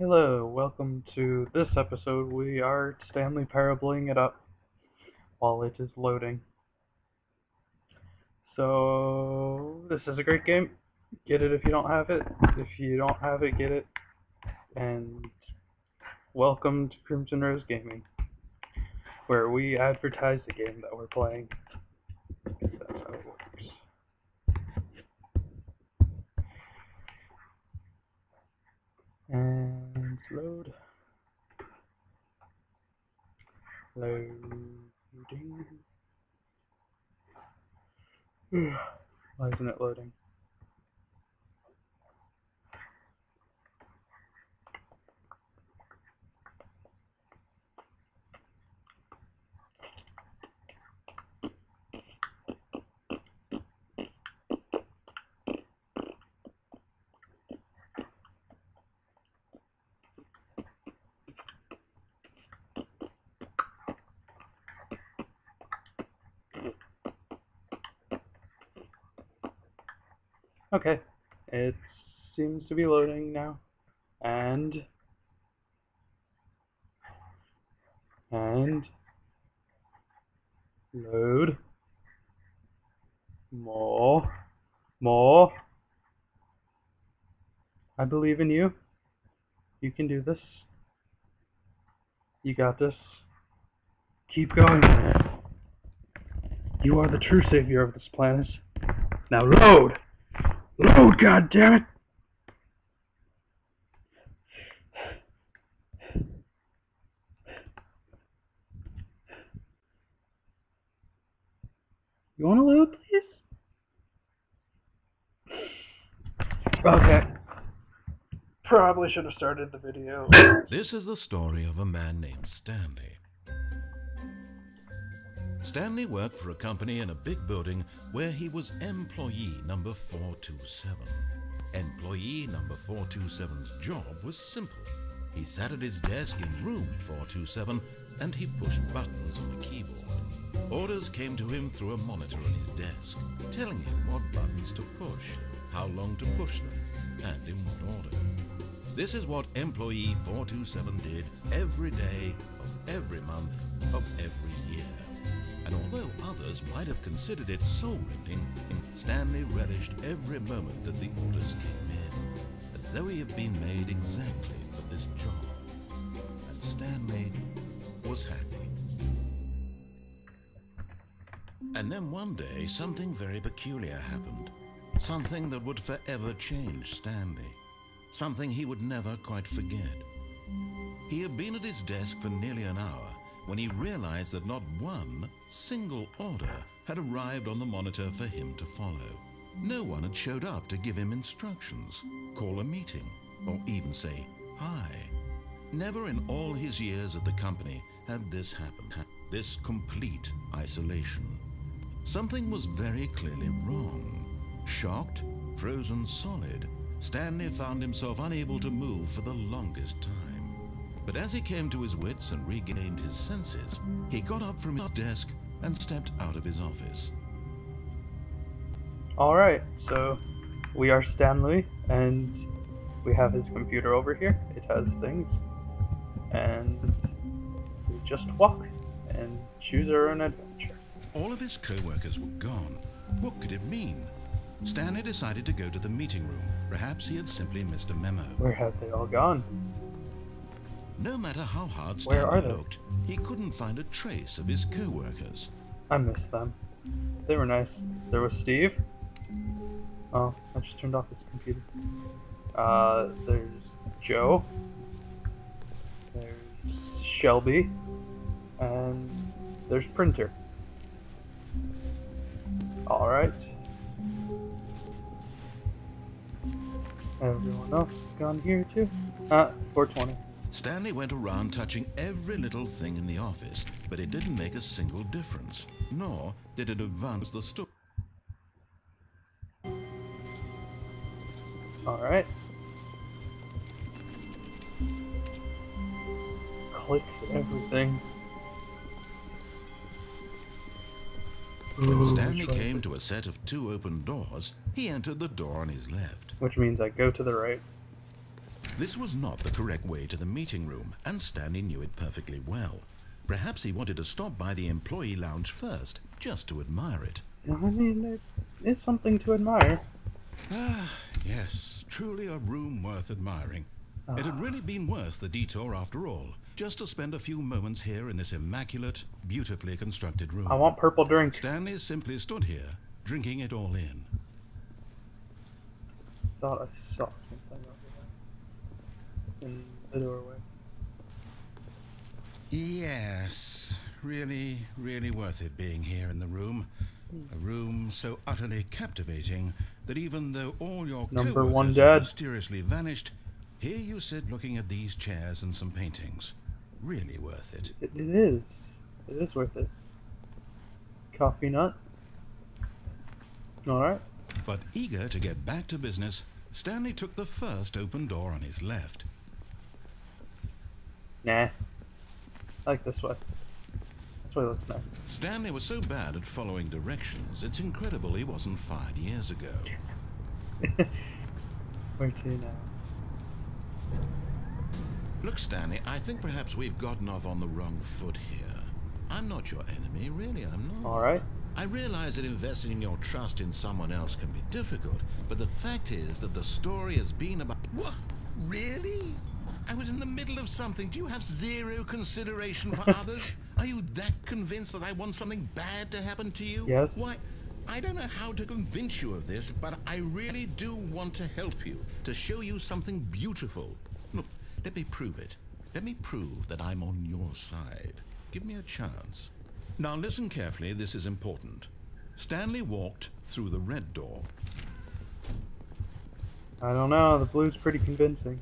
Hello, welcome to this episode. We are Stanley Parabling it up while it is loading. So, this is a great game. Get it if you don't have it. If you don't have it, get it. And welcome to Crimson Rose Gaming, where we advertise the game that we're playing. That's how it works. And load. Loading. Why isn't it loading? Okay, it seems to be loading now, and load more. I believe in you. You can do this. You got this. Keep going. You are the true savior of this planet. Now load! Load, goddammit! You wanna load, please? Okay. Probably should have started the video. This is the story of a man named Stanley. Stanley worked for a company in a big building where he was employee number 427. Employee number 427's job was simple. He sat at his desk in room 427 and he pushed buttons on the keyboard. Orders came to him through a monitor on his desk, telling him what buttons to push, how long to push them, and in what order. This is what employee 427 did every day of every month of every year. And although others might have considered it soul-rending, Stanley relished every moment that the orders came in, as though he had been made exactly for this job. And Stanley was happy. And then one day, something very peculiar happened. Something that would forever change Stanley. Something he would never quite forget. He had been at his desk for nearly an hour when he realized that not one single order had arrived on the monitor for him to follow. No one had showed up to give him instructions, call a meeting, or even say hi. Never in all his years at the company had this happened, this complete isolation. Something was very clearly wrong. Shocked, frozen solid, Stanley found himself unable to move for the longest time. But as he came to his wits and regained his senses, he got up from his desk and stepped out of his office. Alright, so we are Stanley, and we have his computer over here. It has things. And we just walk and choose our own adventure. All of his co-workers were gone. What could it mean? Stanley decided to go to the meeting room. Perhaps he had simply missed a memo. Where have they all gone? No matter how hard Where are Stanley they? looked, he couldn't find a trace of his co-workers. I miss them. They were nice. There was Steve. Oh, I just turned off his computer. There's Joe. There's Shelby. And there's Printer. Alright. Everyone else is gone here too. 420. Stanley went around touching every little thing in the office, but it didn't make a single difference, nor did it advance the story. Alright. Click everything. When Stanley came to a set of 2 open doors, he entered the door on his left. Which means I go to the right. This was not the correct way to the meeting room, and Stanley knew it perfectly well. Perhaps he wanted to stop by the employee lounge first, just to admire it. I mean, it is something to admire. Ah, yes, truly a room worth admiring. It had really been worth the detour after all, just to spend a few moments here in this immaculate, beautifully constructed room. I want purple drink. Stanley simply stood here, drinking it all in. Thought I saw something over there in the doorway. Yes, really, really worth it being here in the room. A room so utterly captivating that even though all your Number one co-workers dad. have mysteriously vanished, here you sit looking at these chairs and some paintings. Really worth it. It is. It is worth it. Coffee nut. Alright. But eager to get back to business, Stanley took the first open door on his left. Nah. I like this way. This way looks nice. Stanley was so bad at following directions, it's incredible he wasn't fired years ago. Where to now? Look, Stanley, I think perhaps we've gotten off on the wrong foot here. I'm not your enemy, really, I'm not. Alright. I realize that investing your trust in someone else can be difficult, but the fact is that the story has been about... What? Really? I was in the middle of something. Do you have zero consideration for others? Are you that convinced that I want something bad to happen to you? Yes. Why, I don't know how to convince you of this, but I really do want to help you, to show you something beautiful. Look, let me prove it. Let me prove that I'm on your side. Give me a chance. Now listen carefully, this is important. Stanley walked through the red door. I don't know, the blue's pretty convincing.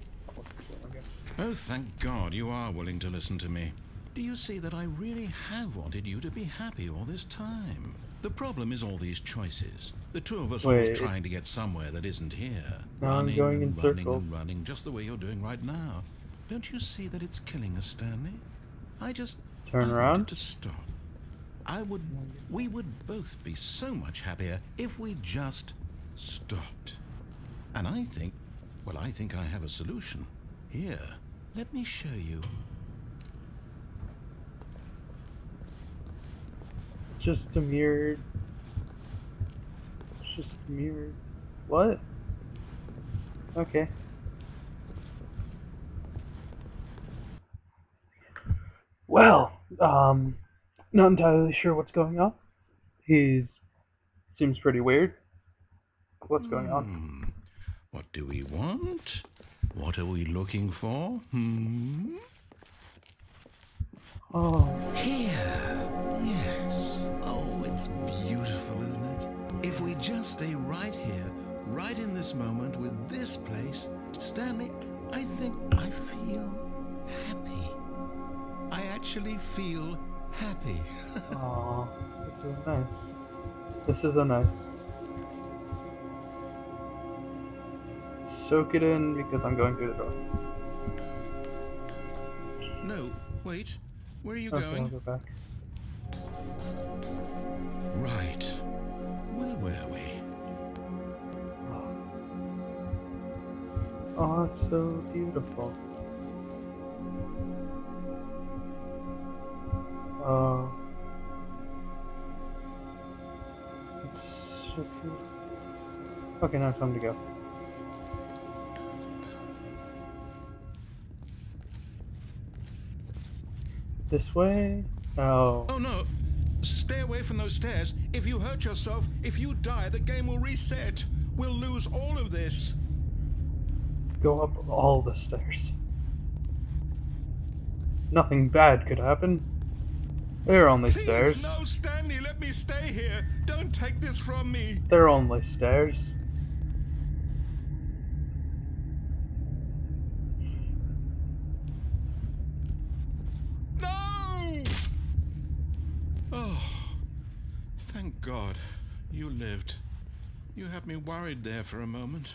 Oh, thank God you are willing to listen to me. Do you see that I really have wanted you to be happy all this time? The problem is all these choices. The two of us always trying to get somewhere that isn't here. Now I'm going in circles. And running, just the way you're doing right now. Don't you see that it's killing us, Stanley? I Turn around. wanted to stop. We would both be so much happier if we just stopped. And I think I have a solution. Here, let me show you. Just a mirror. It's just a mirror. What? Okay. Well, not entirely sure what's going on. Seems pretty weird. What's going on? What do we want? What are we looking for? Oh. Here. Yes. Oh, it's beautiful, isn't it? If we just stay right here, right in this moment with this place, Stanley, I think I feel happy. I actually feel happy. Aw, this is nice. This is a nice. Soak it in because I'm going through the door. No, wait. Where are you Okay, going? I'll go back. Right. Where were we? Oh, it's so beautiful. Oh. It's so beautiful. Okay, now it's time to go. This way? Oh. Oh no! Stay away from those stairs. If you hurt yourself, if you die, the game will reset. We'll lose all of this. Go up all the stairs. Nothing bad could happen. They're only Please, stairs. no, Stanley, let me stay here. Don't take this from me. They're only stairs. No! Oh, thank God you lived. You had me worried there for a moment.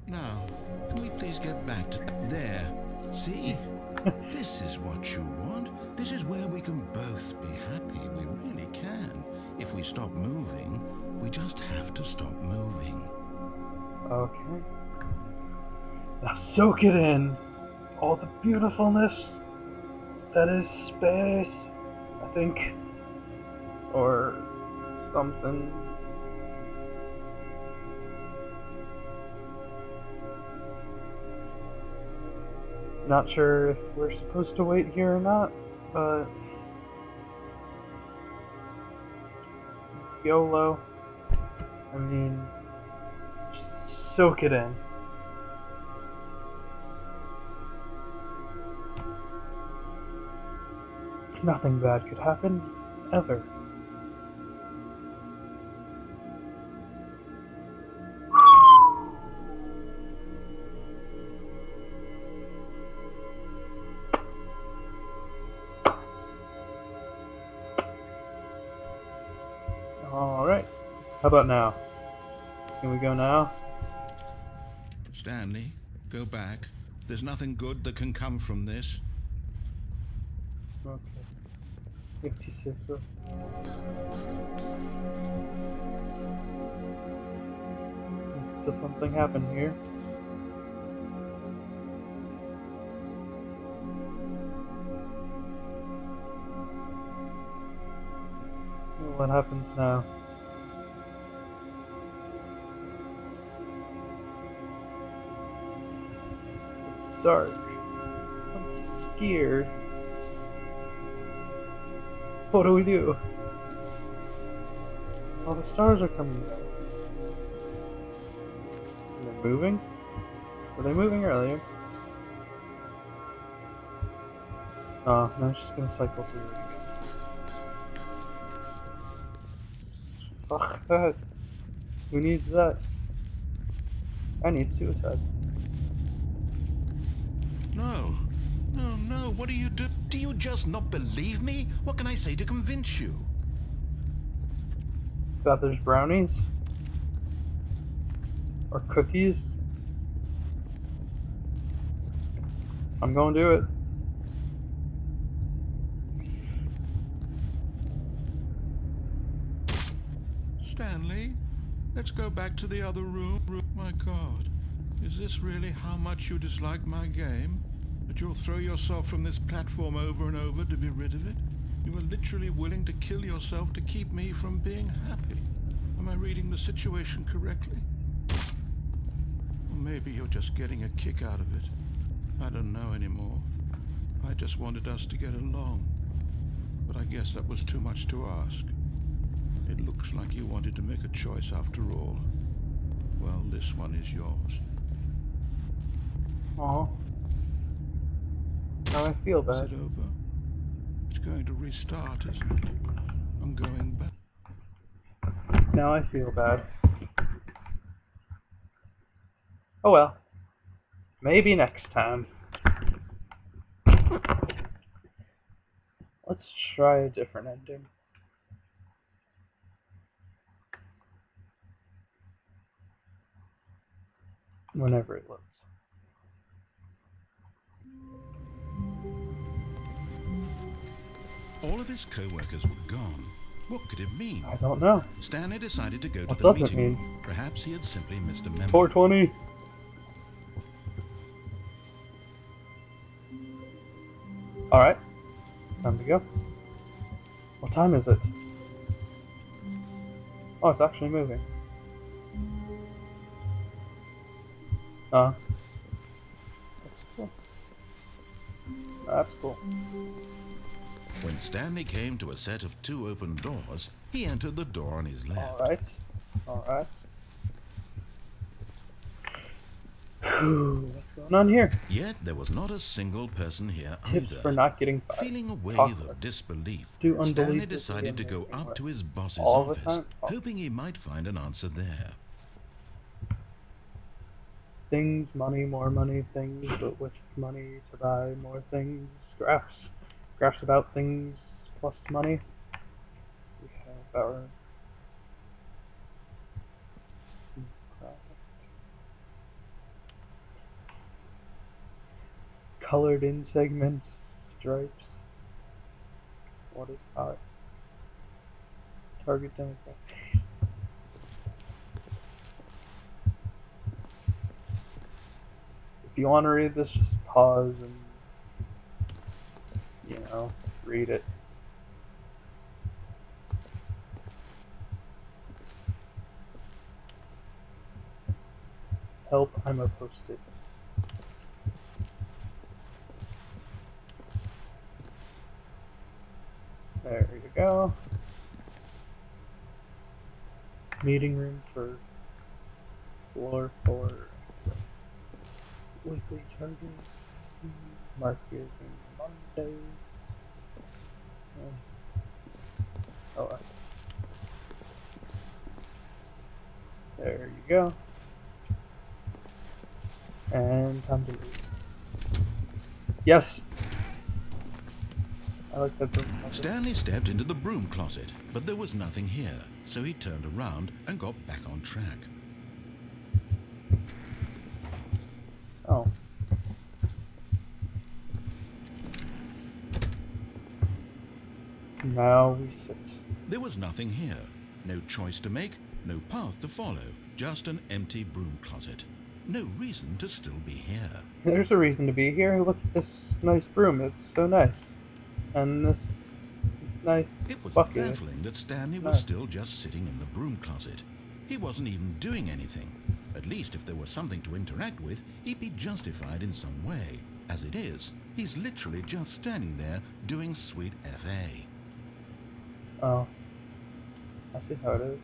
Now, can we please get back to there? See? This is what you want. This is where we can both be happy. We really can. If we stop moving, we just have to stop moving. Okay. Now soak it in. All the beautifulness that is space, I think. Or something. Not sure if we're supposed to wait here or not, but YOLO. I mean, just soak it in. Nothing bad could happen, ever. Alright. How about now? Can we go now? Stanley, go back. There's nothing good that can come from this. Okay. If you say so. Did something happen here? What happens now? It's dark. I'm scared. What do we do? Oh, the stars are coming down. Are they moving? Were they moving earlier? Oh, no, it's just gonna cycle through it again. Fuck that. Who needs that? I need suicide. No. No, no, what do you do? Do you just not believe me? What can I say to convince you? Bet there's brownies? Or cookies? I'm gonna do it. Stanley, let's go back to the other room. My God, is this really how much you dislike my game? That you'll throw yourself from this platform over and over to be rid of it? You are literally willing to kill yourself to keep me from being happy. Am I reading the situation correctly? Or maybe you're just getting a kick out of it. I don't know anymore. I just wanted us to get along. But I guess that was too much to ask. It looks like you wanted to make a choice after all. Well, this one is yours. Aw. Now I feel Is bad. it over? It's going to restart, isn't it? I'm going back. Now I feel bad. Oh well. Maybe next time. Let's try a different ending. Whenever it looks. All of his co-workers were gone. What could it mean? I don't know. Stanley decided to go to What the does it meeting mean? room. Perhaps he had simply missed a memo. 420. Alright. Time to go. What time is it? Oh, it's actually moving. That's cool. That's cool. When Stanley came to a set of 2 open doors, he entered the door on his left. Alright. Alright. What's going on here? Yet there was not a single person here Tips either. for not getting fired. Feeling a wave Chocolate. of disbelief, Do Stanley unbelievably decided to go amazing up work. to his boss's All the office, time? Oh. hoping he might find an answer there. Things, money, more money, things, but which money to buy more things, graphs. Graphs about things plus money. We have our colored in segments, stripes. What is art? Target demographic. If you want to read this, just pause and, read it. Help, I'm a post-it. There you go. Meeting room for floor 4. Weekly charges. Market Monday. Oh. There you go. And time to leave. Yes! I like that broom closet. Stanley stepped into the broom closet, but there was nothing here, so he turned around and got back on track. Oh. Now we sit. There was nothing here. No choice to make, no path to follow, just an empty broom closet. No reason to still be here. There's a reason to be here. Look at this nice broom. It's so nice. And this nice It was bucket. baffling that Stanley was still just sitting in the broom closet. He wasn't even doing anything. At least if there was something to interact with, he'd be justified in some way. As it is, he's literally just standing there doing sweet FA. Oh. I see how it is.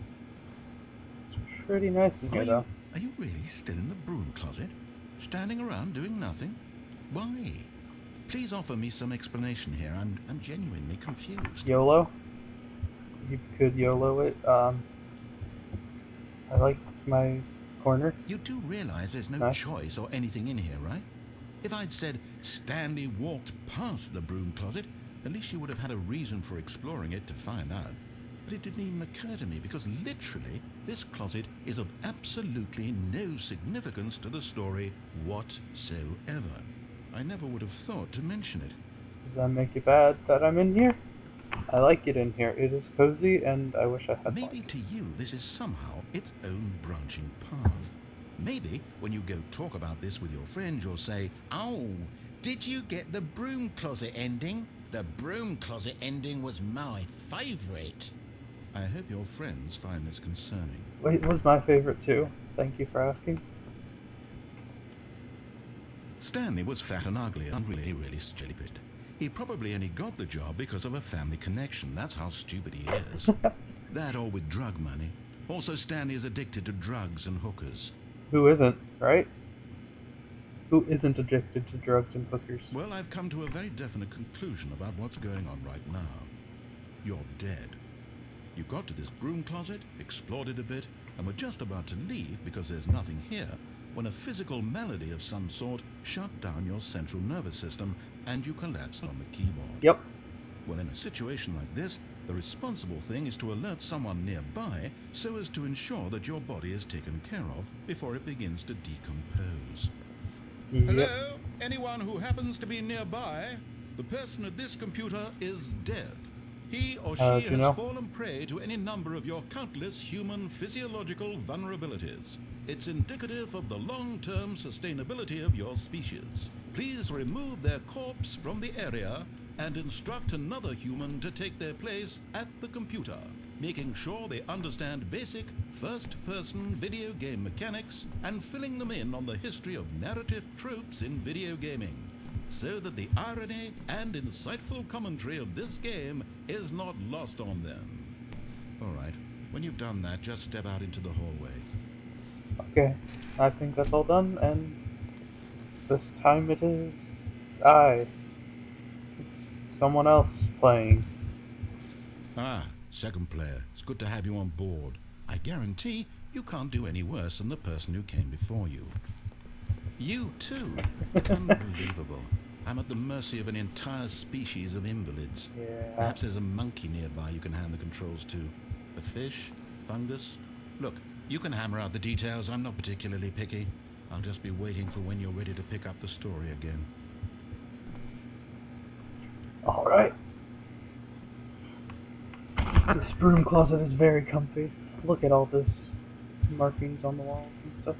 It's pretty nice in here, though. Are you really still in the broom closet? Standing around doing nothing? Why? Please offer me some explanation here. I'm genuinely confused. YOLO? You could YOLO it. I like my corner. You do realize there's no choice or anything in here, right? If I'd said Stanley walked past the broom closet, at least you would have had a reason for exploring it to find out. But it didn't even occur to me because literally this closet is of absolutely no significance to the story whatsoever. I never would have thought to mention it. Does that make it bad that I'm in here? I like it in here. It is cozy and I wish I had Maybe to you this is somehow its own branching path. Maybe when you go talk about this with your friend you'll say, "Oh, did you get the broom closet ending? The broom closet ending was my favourite." I hope your friends find this concerning. Wait, it was my favorite too. Thank you for asking. Stanley was fat and ugly and really stupid. He probably only got the job because of a family connection. That's how stupid he is. That or with drug money. Also, Stanley is addicted to drugs and hookers. Who isn't, right? Who isn't addicted to drugs and hookers? Well, I've come to a very definite conclusion about what's going on right now. You're dead. You got to this broom closet, explored it a bit, and were just about to leave because there's nothing here, when a physical malady of some sort shut down your central nervous system and you collapsed on the keyboard. Yep. Well, in a situation like this, the responsible thing is to alert someone nearby so as to ensure that your body is taken care of before it begins to decompose. Yep. Hello? Anyone who happens to be nearby? The person at this computer is dead. He or she has fallen prey to any number of your countless human physiological vulnerabilities. It's indicative of the long-term sustainability of your species. Please remove their corpse from the area and instruct another human to take their place at the computer, making sure they understand basic first-person video game mechanics and filling them in on the history of narrative tropes in video gaming, so that the irony and insightful commentary of this game is not lost on them. All right, when you've done that, just step out into the hallway. Okay, I think that's all done, and this time it is someone else playing. Ah, second player. It's good to have you on board. I guarantee you can't do any worse than the person who came before you. You too? Unbelievable. I'm at the mercy of an entire species of invalids. Yeah. Perhaps there's a monkey nearby you can hand the controls to. A fish? Fungus? Look, you can hammer out the details. I'm not particularly picky. I'll just be waiting for when you're ready to pick up the story again. Alright. This broom closet is very comfy. Look at all this markings on the walls and stuff.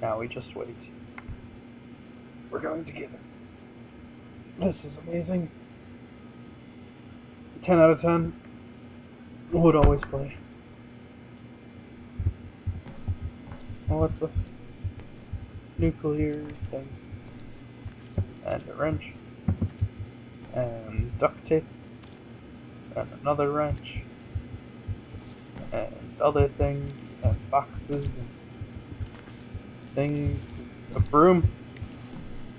Now we just wait. We're going to get it. This is amazing. 10 out of 10. Would always play. Oh, what's the nuclear thing? And a wrench. And duct tape. And another wrench. And other things. And boxes. And things. A broom.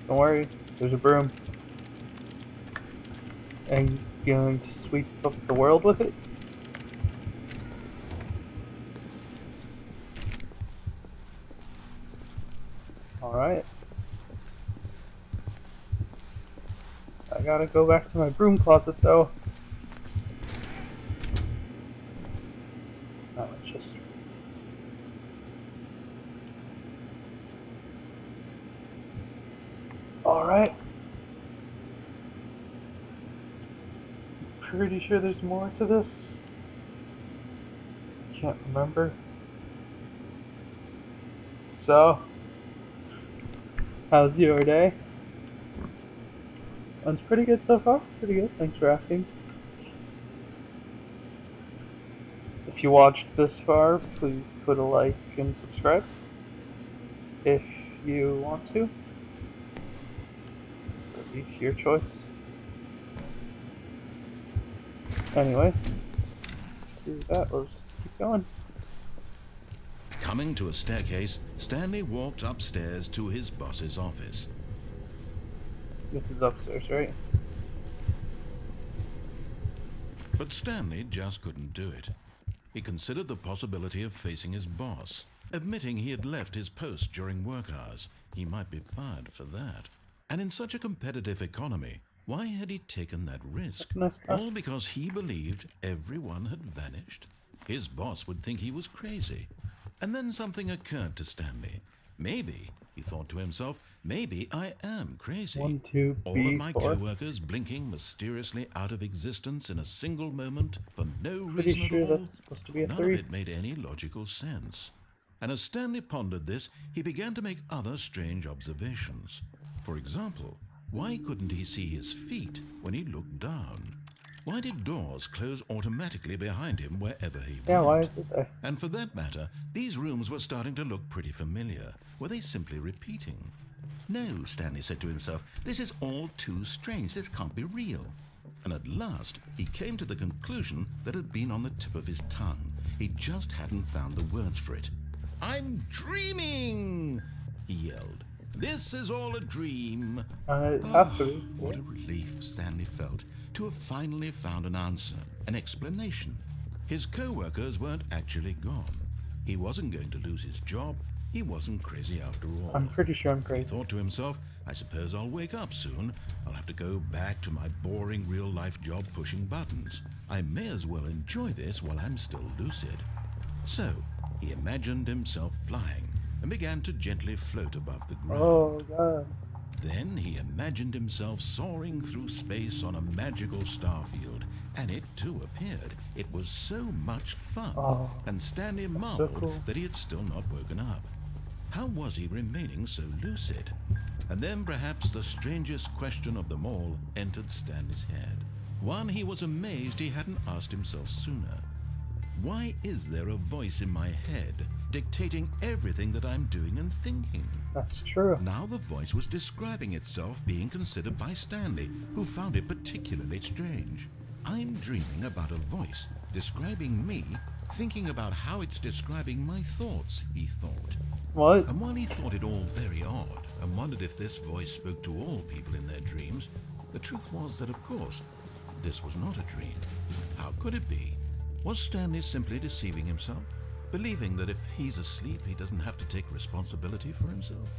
Don't worry, there's a broom. And going to sweep up the world with it. Alright. I gotta go back to my broom closet though. Now let's just... Alright. Pretty sure there's more to this. Can't remember. So, how's your day? It's pretty good so far. Pretty good. Thanks for asking. If you watched this far, please put a like and subscribe if you want to. It's your choice. Anyway, screw that. Let's keep going. Coming to a staircase, Stanley walked upstairs to his boss's office. This is upstairs, right? But Stanley just couldn't do it. He considered the possibility of facing his boss, admitting he had left his post during work hours. He might be fired for that. And in such a competitive economy, why had he taken that risk? All because he believed everyone had vanished? His boss would think he was crazy. And then something occurred to Stanley. Maybe, he thought to himself, maybe I am crazy. 1, 2, All of my co-workers blinking mysteriously out of existence in a single moment for no reason at all. That's supposed to be a None 3. of it made any logical sense. And as Stanley pondered this, he began to make other strange observations. For example, why couldn't he see his feet when he looked down? Why did doors close automatically behind him wherever he went? Yeah, why is it there? And for that matter, these rooms were starting to look pretty familiar. Were they simply repeating? No, Stanley said to himself, this is all too strange. This can't be real. And at last, he came to the conclusion that had been on the tip of his tongue. He just hadn't found the words for it. I'm dreaming, he yelled. This is all a dream. Absolutely. What a relief Stanley felt to have finally found an answer, an explanation. His co-workers weren't actually gone. He wasn't going to lose his job. He wasn't crazy after all. I'm pretty sure I'm He crazy. thought to himself, I suppose I'll wake up soon. I'll have to go back to my boring real-life job pushing buttons. I may as well enjoy this while I'm still lucid. So, he imagined himself flying and began to gently float above the ground. Oh, God. Then he imagined himself soaring through space on a magical starfield, and it too appeared. It was so much fun, and Stanley marveled cool. that he had still not woken up. How was he remaining so lucid? And then perhaps the strangest question of them all entered Stanley's head. One he was amazed he hadn't asked himself sooner. Why is there a voice in my head dictating everything that I'm doing and thinking? That's true. Now the voice was describing itself being considered by Stanley, who found it particularly strange. I'm dreaming about a voice describing me, thinking about how it's describing my thoughts, he thought. What? And while he thought it all very odd, and wondered if this voice spoke to all people in their dreams, the truth was that, of course, this was not a dream. How could it be? Was Stanley simply deceiving himself, believing that if he's asleep, he doesn't have to take responsibility for himself?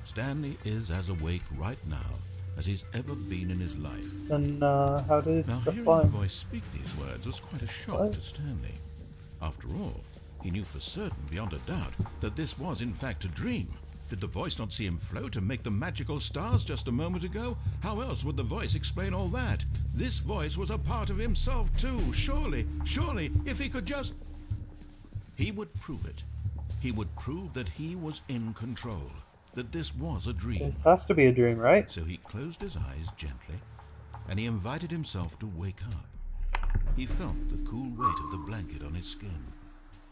Stanley is as awake right now as he's ever been in his life. Then, how did Now, the hearing flying? the voice speak these words was quite a shock What? to Stanley. After all, he knew for certain, beyond a doubt, that this was in fact a dream. Did the voice not see him float and make the magical stars just a moment ago? How else would the voice explain all that? This voice was a part of himself too. Surely, if he could just... He would prove it. He would prove that he was in control, that this was a This dream. has to be a dream, right? So he closed his eyes gently, and he invited himself to wake up. He felt the cool weight of the blanket on his skin,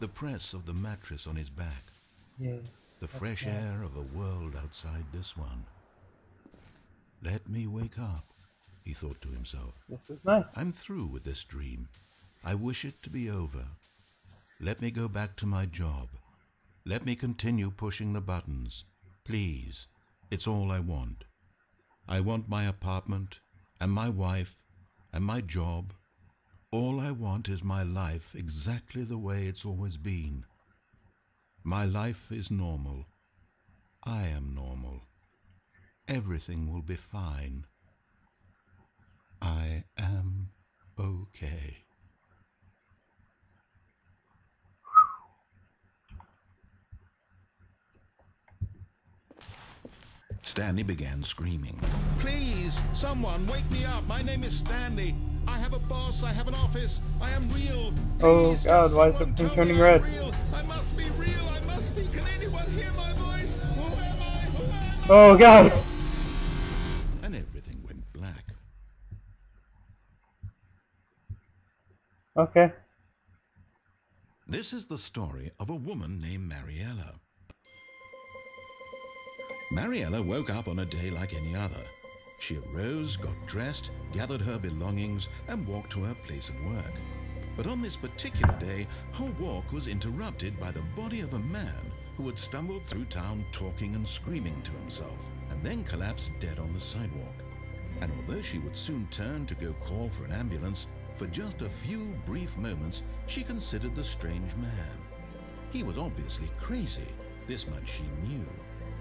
the press of the mattress on his back, Yeah. the fresh air of a world outside this one. Let me wake up, he thought to himself. This is nice. I'm through with this dream. I wish it to be over. Let me go back to my job. Let me continue pushing the buttons. Please, it's all I want. I want my apartment, and my wife, and my job. All I want is my life exactly the way it's always been. My life is normal. I am normal. Everything will be fine. I am okay. Stanley began screaming. Please, someone, wake me up. My name is Stanley. I have a boss. I have an office. I am real. Please, Oh God, why is someone the thing tell me turning I'm red? real. I must be real. I must be. Can anyone hear my voice? Who am I? Who am I? Oh God! And everything went black. Okay. This is the story of a woman named Mariella. Mariella woke up on a day like any other. She arose, got dressed, gathered her belongings, and walked to her place of work. But on this particular day, her walk was interrupted by the body of a man who had stumbled through town talking and screaming to himself, and then collapsed dead on the sidewalk. And although she would soon turn to go call for an ambulance, for just a few brief moments she considered the strange man. He was obviously crazy, this much she knew.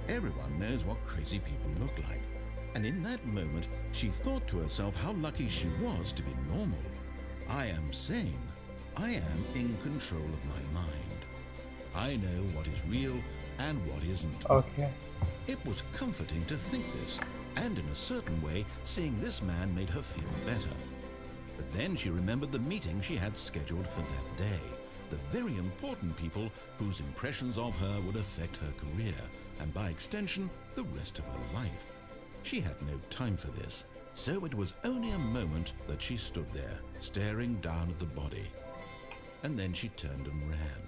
Everyone knows what crazy people look like. And in that moment, she thought to herself how lucky she was to be normal. I am sane. I am in control of my mind. I know what is real and what isn't. Okay. It was comforting to think this, and in a certain way, seeing this man made her feel better. But then she remembered the meeting she had scheduled for that day, the very important people whose impressions of her would affect her career, and by extension, the rest of her life. She had no time for this, so it was only a moment that she stood there, staring down at the body. And then she turned and ran.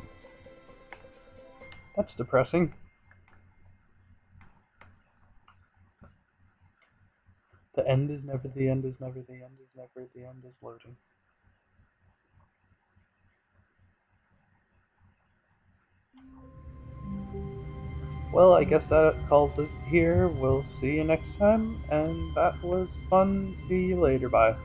That's depressing. The end is never the end is never the end is never the end is loading. Well, I guess that calls it here. We'll see you next time, and that was fun. See you later. Bye.